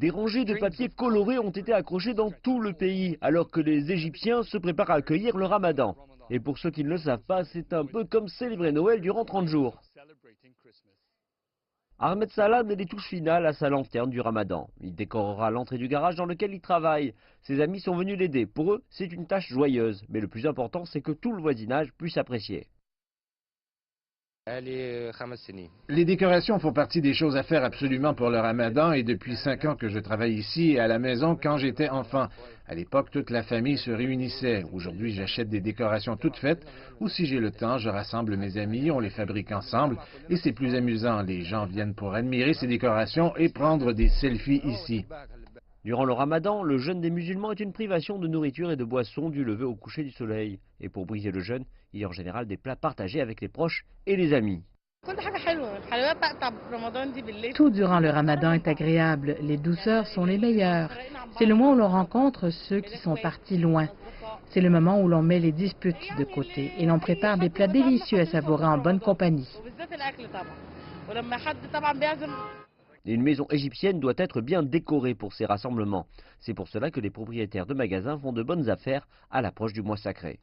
Des rangées de papiers colorés ont été accrochées dans tout le pays, alors que les Égyptiens se préparent à accueillir le Ramadan. Et pour ceux qui ne le savent pas, c'est un peu comme célébrer Noël durant 30 jours. Ahmed Salah met les touches finales à sa lanterne du Ramadan. Il décorera l'entrée du garage dans lequel il travaille. Ses amis sont venus l'aider. Pour eux, c'est une tâche joyeuse. Mais le plus important, c'est que tout le voisinage puisse apprécier. Les décorations font partie des choses à faire absolument pour le Ramadan et depuis 5 ans que je travaille ici et à la maison quand j'étais enfant. À l'époque, toute la famille se réunissait. Aujourd'hui, j'achète des décorations toutes faites ou si j'ai le temps, je rassemble mes amis, on les fabrique ensemble et c'est plus amusant. Les gens viennent pour admirer ces décorations et prendre des selfies ici. Durant le Ramadan, le jeûne des musulmans est une privation de nourriture et de boissons du lever au coucher du soleil. Et pour briser le jeûne, il y a en général des plats partagés avec les proches et les amis. Tout durant le Ramadan est agréable. Les douceurs sont les meilleures. C'est le moment où l'on rencontre ceux qui sont partis loin. C'est le moment où l'on met les disputes de côté et l'on prépare des plats délicieux à savourer en bonne compagnie. Et une maison égyptienne doit être bien décorée pour ces rassemblements. C'est pour cela que les propriétaires de magasins font de bonnes affaires à l'approche du mois sacré.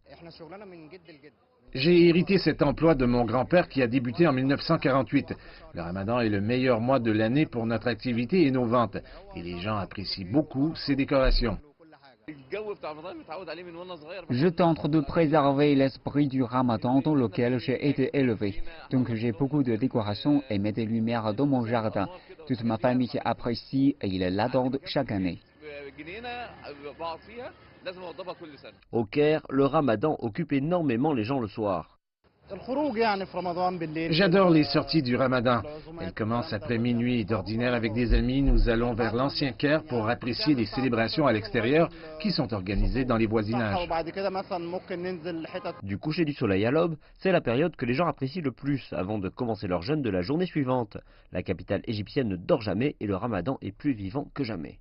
J'ai hérité cet emploi de mon grand-père qui a débuté en 1948. Le Ramadan est le meilleur mois de l'année pour notre activité et nos ventes. Et les gens apprécient beaucoup ces décorations. Je tente de préserver l'esprit du Ramadan dans lequel j'ai été élevé. Donc j'ai beaucoup de décorations et mets des lumières dans mon jardin. Toute ma famille apprécie et ils l'attendent chaque année. Au Caire, le Ramadan occupe énormément les gens le soir. J'adore les sorties du Ramadan. Elles commencent après minuit. D'ordinaire, avec des amis, nous allons vers l'ancien Caire pour apprécier les célébrations à l'extérieur qui sont organisées dans les voisinages. Du coucher du soleil à l'aube, c'est la période que les gens apprécient le plus avant de commencer leur jeûne de la journée suivante. La capitale égyptienne ne dort jamais et le Ramadan est plus vivant que jamais.